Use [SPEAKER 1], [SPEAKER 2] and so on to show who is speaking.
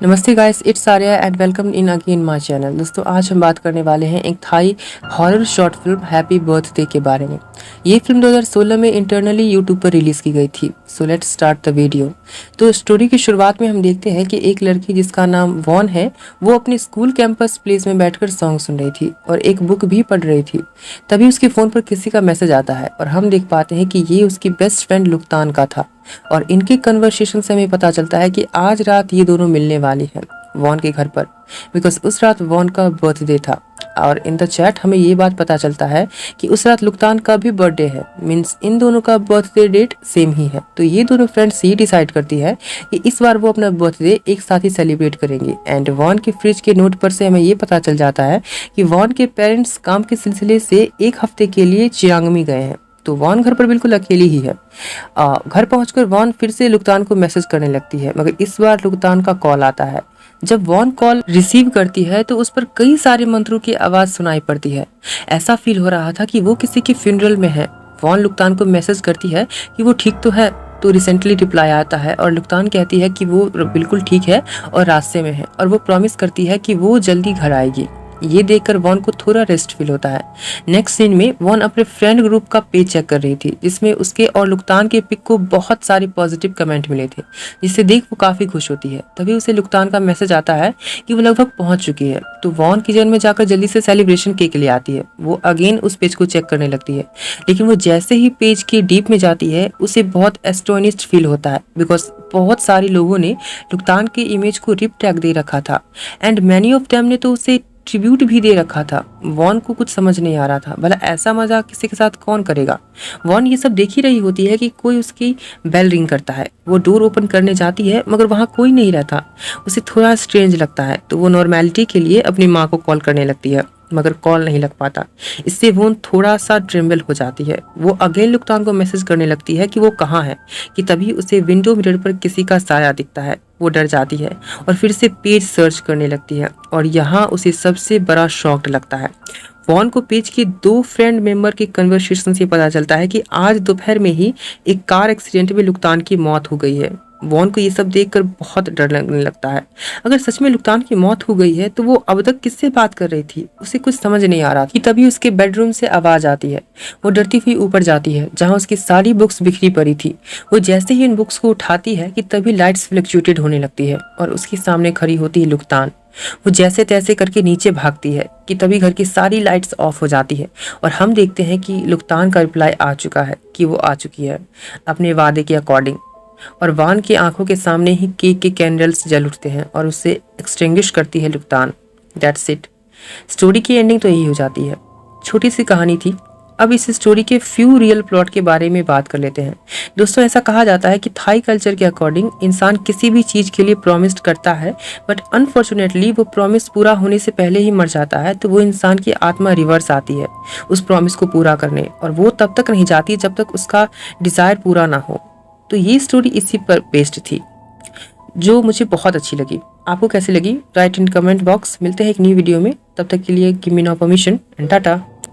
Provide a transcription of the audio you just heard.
[SPEAKER 1] नमस्ते guys, it's Arya and welcome in again my channel. दोस्तों, आज हम बात करने वाले हैं एक Thai horror short film happy birthday के बारे में। ये फिल्म 2016 में इंटरनली यूट्यूब पर रिलीज की गई थी। So let's start the video. तो स्टोरी की शुरुआत में हम देखते हैं कि एक लड़की जिसका नाम वॉन है, वो अपने स्कूल कैंपस प्लेस में बैठकर सॉन्ग सुन रही थी और एक बुक भी पढ़ रही थी। तभी उसके फ़ोन पर किसी का मैसेज आता है और हम देख पाते हैं कि ये उसकी बेस्ट फ्रेंड लुक्तान का था। और इनके कन्वर्सेशन से हमें पता चलता है कि आज रात ये दोनों मिलने वाली हैं वॉन के घर पर, बिकॉज उस रात वॉन का बर्थडे था। और इन द चैट हमें ये बात पता चलता है कि उस रात लुक्तान का भी बर्थडे है, मीन्स इन दोनों का बर्थडे डेट सेम ही है। तो ये दोनों फ्रेंड्स ये डिसाइड करती है कि इस बार वो अपना बर्थडे एक साथ ही सेलिब्रेट करेंगे। एंड वॉन के फ्रिज के नोट पर से हमें ये पता चल जाता है कि वॉन के पेरेंट्स काम के सिलसिले से एक हफ्ते के लिए चियांगमी गए हैं। तो वॉन घर पर बिल्कुल अकेली ही है। घर पहुंचकर वॉन फिर से लुक्तान को मैसेज करने लगती है, मगर इस बार लुक्तान का कॉल आता है। जब वॉन कॉल रिसीव करती है तो उस पर कई सारे मंत्रों की आवाज सुनाई पड़ती है। ऐसा फील हो रहा था कि वो किसी के फ्यूनरल में है। वॉन लुक्तान को मैसेज करती है कि वो ठीक तो है। तो रिसेंटली रिप्लाई आता है और लुक्तान कहती है कि वो बिल्कुल ठीक है और रास्ते में है, और वो प्रॉमिस करती है कि वो जल्दी घर आएगी। ये देखकर वॉन को थोड़ा रेस्ट फील होता है। नेक्स्ट सीन में वॉन अपने फ्रेंड ग्रुप का पेज चेक कर रही थी, जिसमें उसके और लुक्तान के पिक को बहुत सारे पॉजिटिव कमेंट मिले थे, जिससे देख वो काफी खुश होती है। तभी उसे लुक्तान का मैसेज आता है कि वो लगभग पहुंच चुकी है। तो वॉन किचन में जाकर जल्दी से सेलिब्रेशन केक ले आती है। वो अगेन उस पेज को चेक करने लगती है, लेकिन वो जैसे ही पेज के डीप में जाती है उसे बहुत एस्टोनिश्ड फील होता है, बिकॉज बहुत सारे लोगों ने लुक्तान के इमेज को रिप टैग दे रखा था एंड मैनी ऑफ देम ने तो उसे ट्रिब्यूट भी दे रखा था। वॉन को कुछ समझ नहीं आ रहा था, भला ऐसा मजाक किसी के साथ कौन करेगा। वॉन ये सब देख ही रही होती है कि कोई उसकी बेल रिंग करता है। वो डोर ओपन करने जाती है, मगर वहाँ कोई नहीं रहता। उसे थोड़ा स्ट्रेंज लगता है, तो वो नॉर्मेलिटी के लिए अपनी माँ को कॉल करने लगती है, मगर कॉल नहीं लग पाता। इससे वो थोड़ा सा ट्रेम्बल हो जाती है। वो अगेन लुक्तान को मैसेज करने लगती है कि वो कहाँ है, कि तभी उसे विंडो मिरर पर किसी का साया दिखता है। वो डर जाती है और फिर से पेज सर्च करने लगती है, और यहाँ उसे सबसे बड़ा शॉक लगता है। वॉन को पेज के 2 फ्रेंड मेंबर के कन्वर्सेशन से पता चलता है कि आज दोपहर में ही एक कार एक्सीडेंट में लुक्तान की मौत हो गई है। वॉन को ये सब देखकर बहुत डर लगने लगता है। अगर सच में लुक्तान की मौत हो गई है तो वो अब तक किससे बात कर रही थी, उसे कुछ समझ नहीं आ रहा कि तभी उसके बेडरूम से आवाज आती है। वो डरती हुई ऊपर जाती है, जहाँ उसकी सारी बुक्स बिखरी पड़ी थी। वो जैसे ही इन बुक्स को उठाती है कि तभी लाइट्स फ्लक्चुएटेड होने लगती है और उसके सामने खड़ी होती है लुक्तान। वो जैसे तैसे करके नीचे भागती है कि तभी घर की सारी लाइट्स ऑफ हो जाती है, और हम देखते हैं कि लुक्तान का रिप्लाई आ चुका है कि वो आ चुकी है अपने वादे के अकॉर्डिंग। और वान की आंखों के सामने ही केक के कैंडल्स जल उठते हैं और उससे एक्सटिंग्विश करती है लुक्तान। That's it. स्टोरी की एंडिंग तो यही हो जाती है। छोटी सी कहानी थी। अब इस स्टोरी के फ्यू रियल प्लॉट के बारे में बात कर लेते हैं। दोस्तों, ऐसा कहा जाता है कि थाई कल्चर के अकॉर्डिंग इंसान किसी भी चीज़ के लिए प्रॉमिस करता है, बट अनफॉर्चुनेटली वो प्रॉमिस पूरा होने से पहले ही मर जाता है। तो वो इंसान की आत्मा रिवर्स आती है उस प्रॉमिस को पूरा करने, और वो तब तक नहीं जाती जब तक उसका डिज़ायर पूरा ना हो। तो ये स्टोरी इसी पर बेस्ड थी, जो मुझे बहुत अच्छी लगी। आपको कैसी लगी? Right in comment box. मिलते हैं एक न्यू वीडियो में, तब तक के लिए give me now permission and Tata.